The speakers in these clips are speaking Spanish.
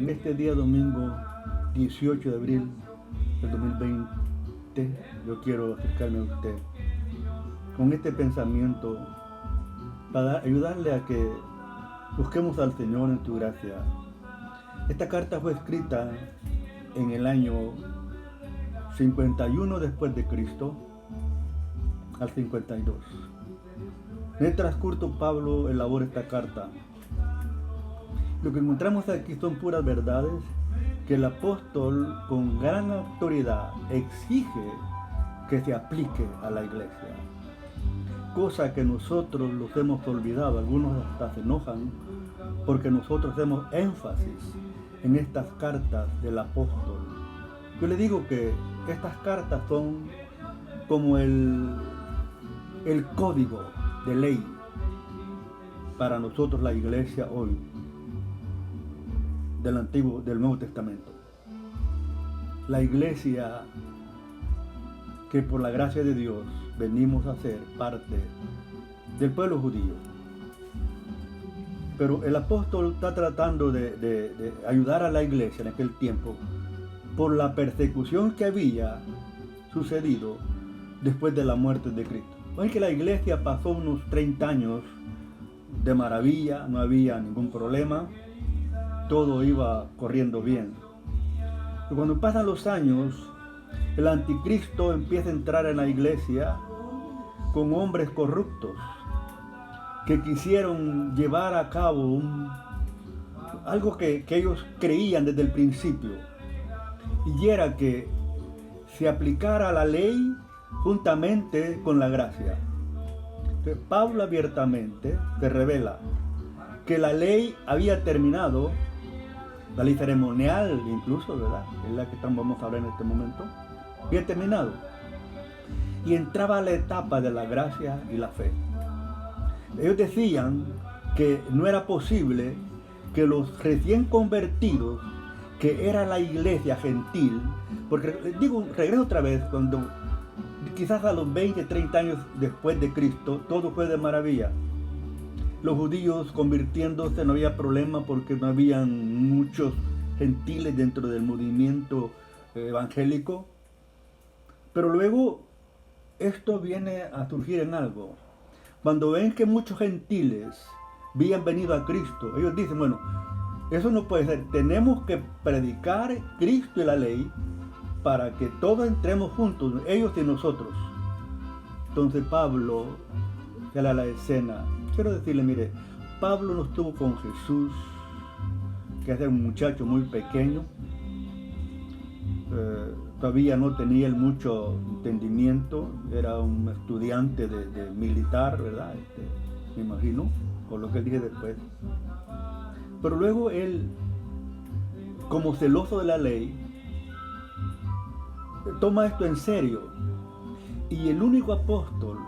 en este día domingo 18 de abril del 2020, yo quiero acercarme a usted con este pensamiento para ayudarle a que busquemos al Señor en su gracia. Esta carta fue escrita en el año 51 después de Cristo al 52. En el transcurso Pablo elabora esta carta. Lo que encontramos aquí son puras verdades que el apóstol con gran autoridad exige que se aplique a la iglesia. Cosa que nosotros los hemos olvidado, algunos hasta se enojan porque nosotros hacemos énfasis en estas cartas del apóstol. Yo le digo que estas cartas son como el código de ley para nosotros la iglesia hoy del Nuevo Testamento. La iglesia que por la gracia de Dios venimos a ser parte del pueblo judío. Pero el apóstol está tratando de ayudar a la iglesia en aquel tiempo por la persecución que había sucedido después de la muerte de Cristo. Hoy que la iglesia pasó unos 30 años de maravilla, no había ningún problema, todo iba corriendo bien. Pero cuando pasan los años, el anticristo empieza a entrar en la iglesia con hombres corruptos que quisieron llevar a cabo algo que ellos creían desde el principio, y era que se aplicara la ley juntamente con la gracia. Entonces, Pablo abiertamente se revela que la ley había terminado, la ley ceremonial incluso, ¿verdad? Es la que vamos a hablar en este momento, había terminado. Y entraba a la etapa de la gracia y la fe. Ellos decían que no era posible que los recién convertidos, que era la iglesia gentil, porque les digo, regreso otra vez, cuando quizás a los 20, 30 años después de Cristo, todo fue de maravilla. Los judíos convirtiéndose, no había problema porque no habían muchos gentiles dentro del movimiento evangélico. Pero luego esto viene a surgir en algo. Cuando ven que muchos gentiles habían venido a Cristo, ellos dicen, bueno, eso no puede ser. Tenemos que predicar Cristo y la ley para que todos entremos juntos, ellos y nosotros. Entonces Pablo sale a la escena. Quiero decirle, mire, Pablo no estuvo con Jesús, que era un muchacho muy pequeño. Todavía no tenía él mucho entendimiento, era un estudiante de militar, ¿verdad? Me imagino, por lo que él dije después. Pero luego él, como celoso de la ley, toma esto en serio. Y el único apóstol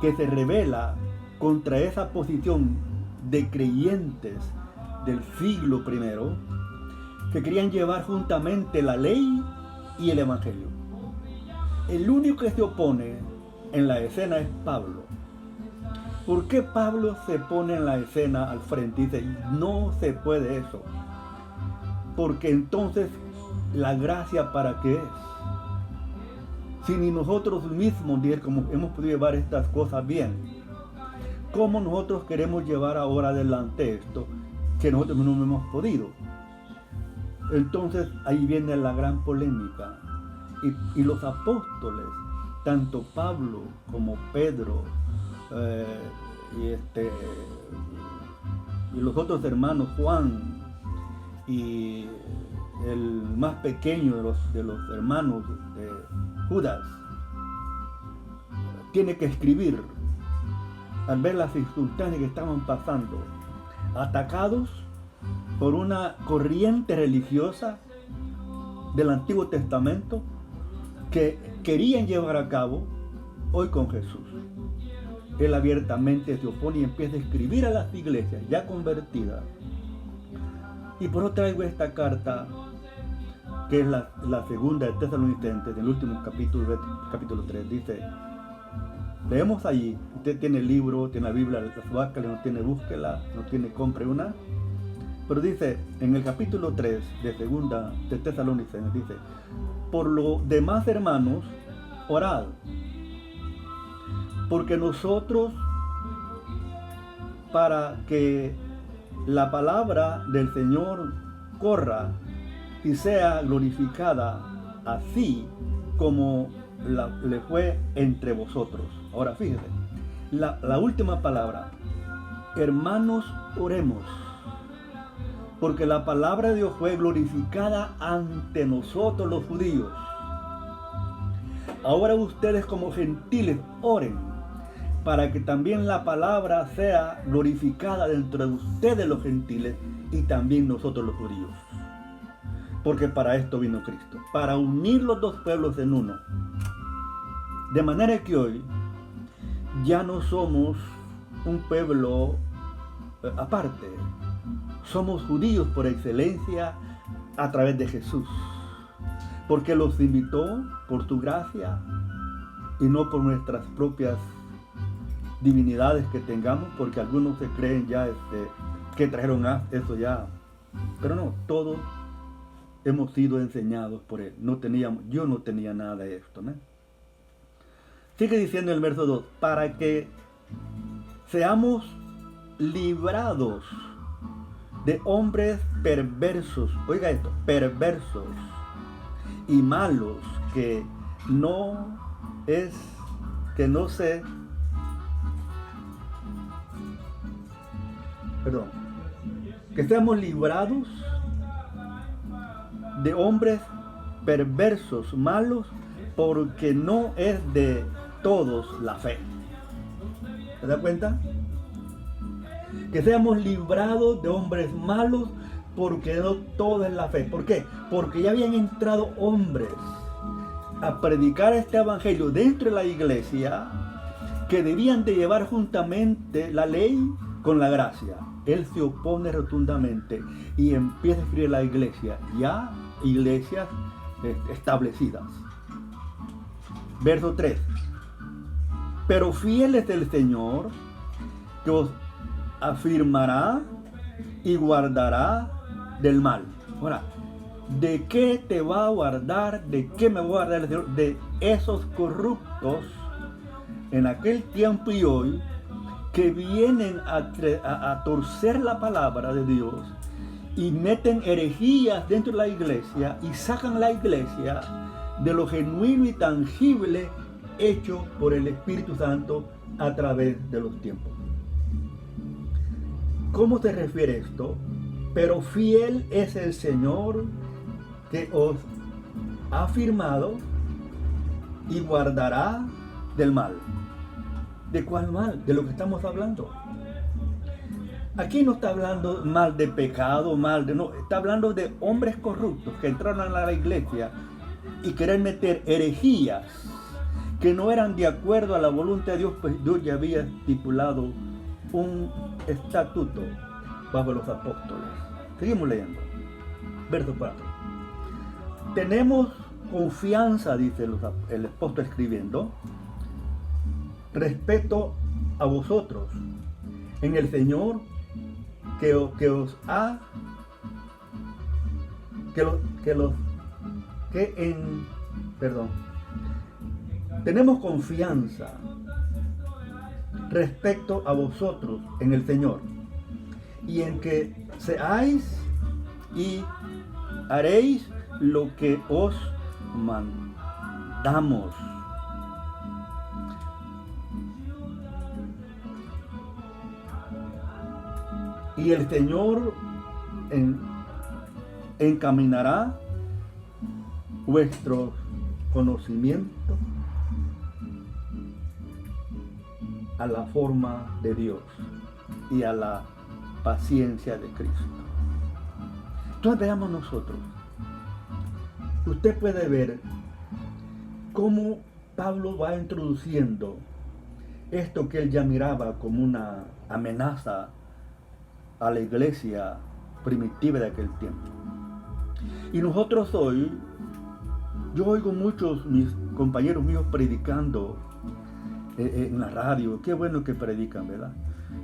que se revela contra esa posición de creyentes del siglo I, que querían llevar juntamente la ley y el evangelio. El único que se opone en la escena es Pablo. ¿Por qué Pablo se pone en la escena al frente y dice, no se puede eso? Porque entonces, ¿la gracia para qué es? Si ni nosotros mismos, como hemos podido llevar estas cosas bien, ¿cómo nosotros queremos llevar ahora adelante esto que nosotros no hemos podido? Entonces ahí viene la gran polémica. Y los apóstoles, tanto Pablo como Pedro y los otros hermanos, Juan y el más pequeño de los hermanos, Judas, tiene que escribir al ver las circunstancias que estaban pasando, atacados por una corriente religiosa del Antiguo Testamento que querían llevar a cabo hoy con Jesús. Él abiertamente se opone y empieza a escribir a las iglesias ya convertidas. Y por eso traigo esta carta, que es la segunda de Tesalonicenses, del último capítulo 3. Dice, leemos allí, usted tiene el libro, tiene la Biblia, la suaca, no tiene, búsquela, no tiene, compre una. Pero dice, en el capítulo 3 de segunda de Tesalonicenses, dice, por lo demás, hermanos, orad, porque nosotros, para que la palabra del Señor corra y sea glorificada, así como le fue entre vosotros. Ahora fíjese, la última palabra, hermanos, oremos, porque la palabra de Dios fue glorificada ante nosotros los judíos. Ahora ustedes como gentiles oren, para que también la palabra sea glorificada dentro de ustedes los gentiles y también nosotros los judíos. Porque para esto vino Cristo, para unir los dos pueblos en uno. De manera que hoy ya no somos un pueblo aparte, somos judíos por excelencia a través de Jesús, porque los invitó por su gracia y no por nuestras propias divinidades que tengamos, porque algunos se creen ya que trajeron eso ya, pero no, todos hemos sido enseñados por Él. Yo no tenía nada de esto, ¿no? Sigue diciendo el verso 2, para que seamos librados de hombres perversos, oiga esto, perversos y malos, que seamos librados de hombres perversos, malos, porque no es de todos la fe. ¿Se da cuenta? Que seamos librados de hombres malos, porque no todo es la fe. ¿Por qué? Porque ya habían entrado hombres a predicar este evangelio dentro de la iglesia, que debían de llevar juntamente la ley con la gracia. Él se opone rotundamente y empieza a escribir la iglesia, ya iglesias establecidas. Verso 3. Pero fiel es el Señor, que os afirmará y guardará del mal. Ahora, ¿de qué te va a guardar? ¿De qué me va a guardar el Señor? De esos corruptos en aquel tiempo y hoy, que vienen a torcer la palabra de Dios y meten herejías dentro de la iglesia y sacan la iglesia de lo genuino y tangible hecho por el Espíritu Santo a través de los tiempos. ¿Cómo se refiere esto? Pero fiel es el Señor, que os ha firmado y guardará del mal. ¿De cuál mal? De lo que estamos hablando. Aquí no está hablando mal de pecado, no, está hablando de hombres corruptos que entraron a la iglesia y querían meter herejías que no eran de acuerdo a la voluntad de Dios, pues Dios ya había estipulado un estatuto bajo los apóstoles. Seguimos leyendo. Verso 4. Tenemos confianza, dice el apóstol escribiendo, respecto a vosotros en el Señor, tenemos confianza respecto a vosotros en el Señor, y en que seáis y haréis lo que os mandamos. Y el Señor encaminará vuestro conocimiento a la forma de Dios y a la paciencia de Cristo. Entonces veamos nosotros. Usted puede ver cómo Pablo va introduciendo esto que él ya miraba como una amenaza a la iglesia primitiva de aquel tiempo. Y nosotros hoy, yo oigo muchos mis compañeros míos predicando en la radio. Qué bueno que predican, ¿verdad?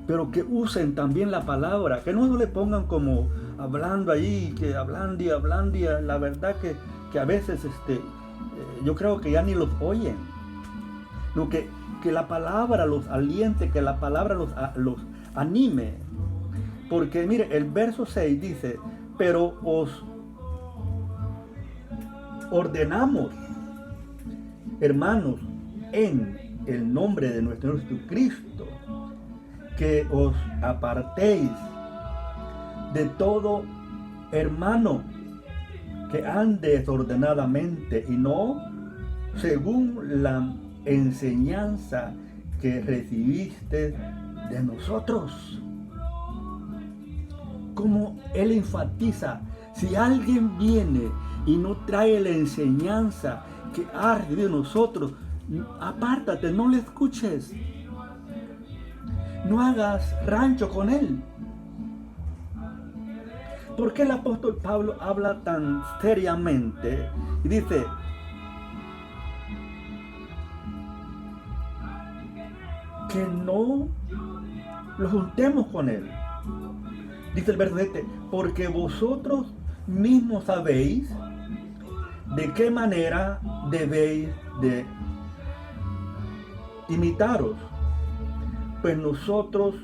pero que usen también la palabra, que no le pongan como hablando ahí, que hablando y la verdad que a veces yo creo que ya ni los oyen. No, que la palabra los aliente, que la palabra los anime. Porque mire, el verso 6 dice, pero os ordenamos, hermanos, en el nombre de nuestro Jesucristo, que os apartéis de todo hermano que ande desordenadamente y no según la enseñanza que recibiste de nosotros. Como él enfatiza, si alguien viene y no trae la enseñanza que ha recibido de nosotros, apártate, no le escuches. No hagas rancho con él. ¿Por qué el apóstol Pablo habla tan seriamente y dice, que no lo juntemos con él? Dice el verso 7, porque vosotros mismos sabéis de qué manera debéis de imitaros, pues nosotros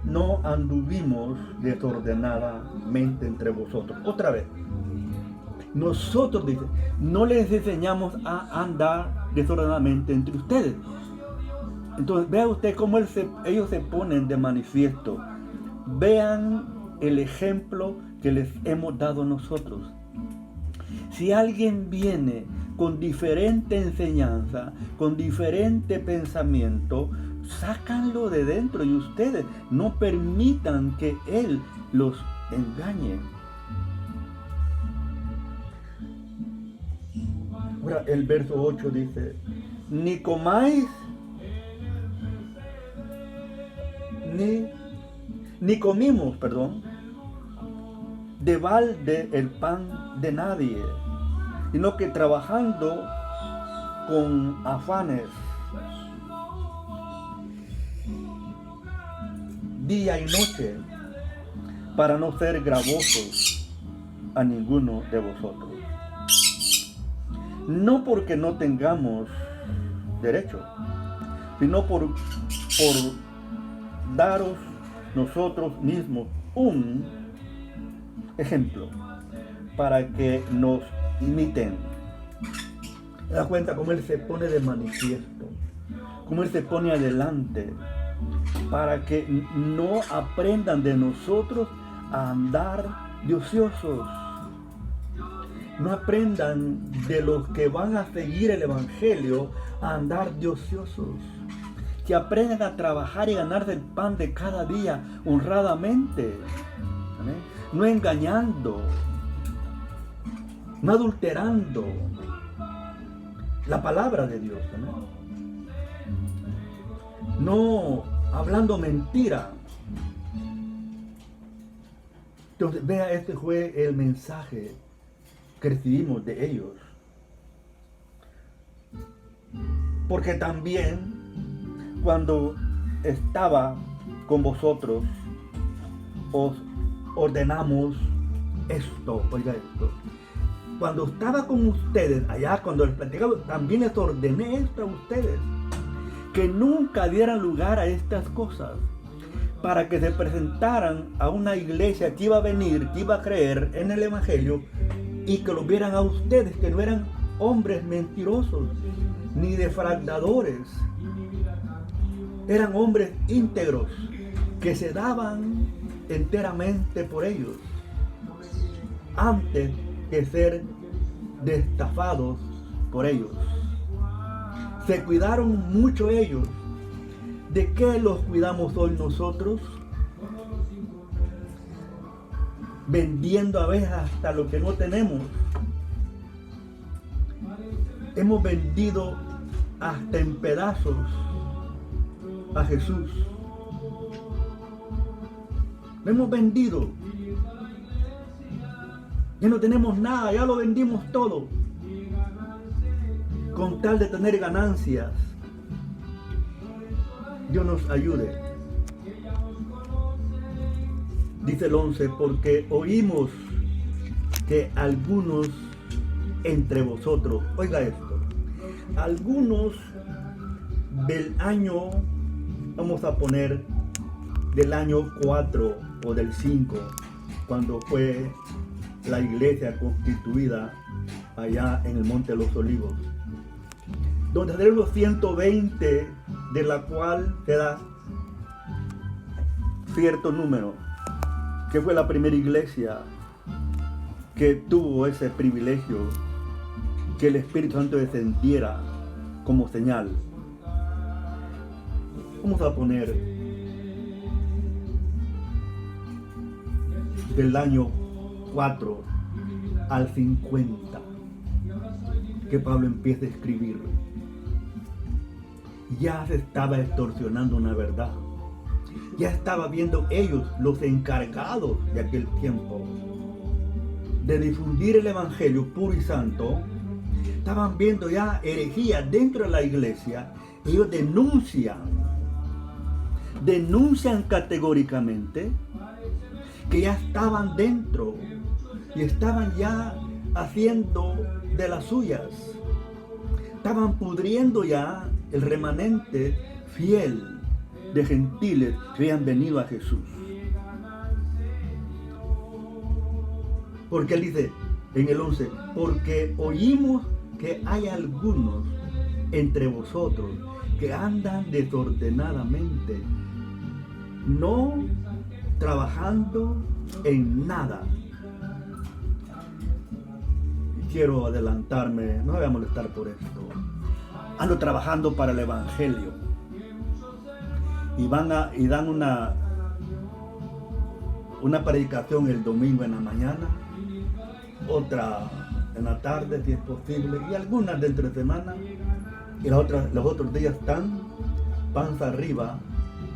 no anduvimos desordenadamente entre vosotros. Otra vez, nosotros, dice, no les enseñamos a andar desordenadamente entre ustedes. Entonces, vea usted cómo ellos se ponen de manifiesto. Vean el ejemplo que les hemos dado nosotros. Si alguien viene con diferente enseñanza, con diferente pensamiento, sácanlo de dentro y ustedes no permitan que él los engañe. Ahora el verso 8 dice, ni comáis ni comimos, de balde el pan de nadie, sino que trabajando con afanes día y noche para no ser gravosos a ninguno de vosotros. No porque no tengamos derecho, sino por daros nosotros mismos un ejemplo para que nos imiten. ¿Te das cuenta cómo él se pone de manifiesto? Cómo él se pone adelante para que no aprendan de nosotros a andar de ociosos. No aprendan de los que van a seguir el evangelio a andar de ociosos. Que aprendan a trabajar y ganarse el pan de cada día honradamente. ¿Amén? No engañando, no adulterando la palabra de Dios. ¿Amén? No hablando mentira. Entonces, vea, este fue el mensaje que recibimos de ellos. Porque también cuando estaba con vosotros, os ordenamos esto, oiga esto. Cuando estaba con ustedes, allá cuando les platicaba, también les ordené esto a ustedes, que nunca dieran lugar a estas cosas, para que se presentaran a una iglesia que iba a venir, que iba a creer en el evangelio, y que los vieran a ustedes, que no eran hombres mentirosos, ni defraudadores. Eran hombres íntegros que se daban enteramente por ellos antes que ser destafados por ellos. Se cuidaron mucho ellos. ¿De qué los cuidamos hoy nosotros? Vendiendo a veces hasta lo que no tenemos. Hemos vendido hasta en pedazos a Jesús. Lo hemos vendido. Ya no tenemos nada, ya lo vendimos todo, con tal de tener ganancias. Dios nos ayude. Dice el 11, porque oímos que algunos entre vosotros, oiga esto, algunos del año, vamos a poner del año 4 o del 5, cuando fue la iglesia constituida allá en el Monte de los Olivos, donde tenemos 120, de la cual se da cierto número, que fue la primera iglesia que tuvo ese privilegio, que el Espíritu Santo descendiera como señal. Vamos a poner del año 4 al 50, que Pablo empieza a escribir. Ya se estaba extorsionando una verdad. Ya estaba viendo ellos, los encargados de aquel tiempo, de difundir el Evangelio puro y santo. Estaban viendo ya herejía dentro de la iglesia. Ellos denuncian categóricamente que ya estaban dentro y estaban ya haciendo de las suyas. Estaban pudriendo ya el remanente fiel de gentiles que habían venido a Jesús. Porque él dice en el 11, porque oímos que hay algunos entre vosotros que andan desordenadamente, no trabajando en nada. Quiero adelantarme, no me voy a molestar por esto. Ando trabajando para el Evangelio y dan una predicación el domingo en la mañana, otra en la tarde si es posible, y algunas de entre semana, y los otros días están panza arriba,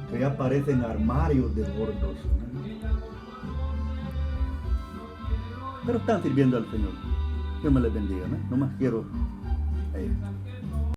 que ya parecen armarios de gordos, pero están sirviendo al Señor. Dios me les bendiga, ¿no? Nomás quiero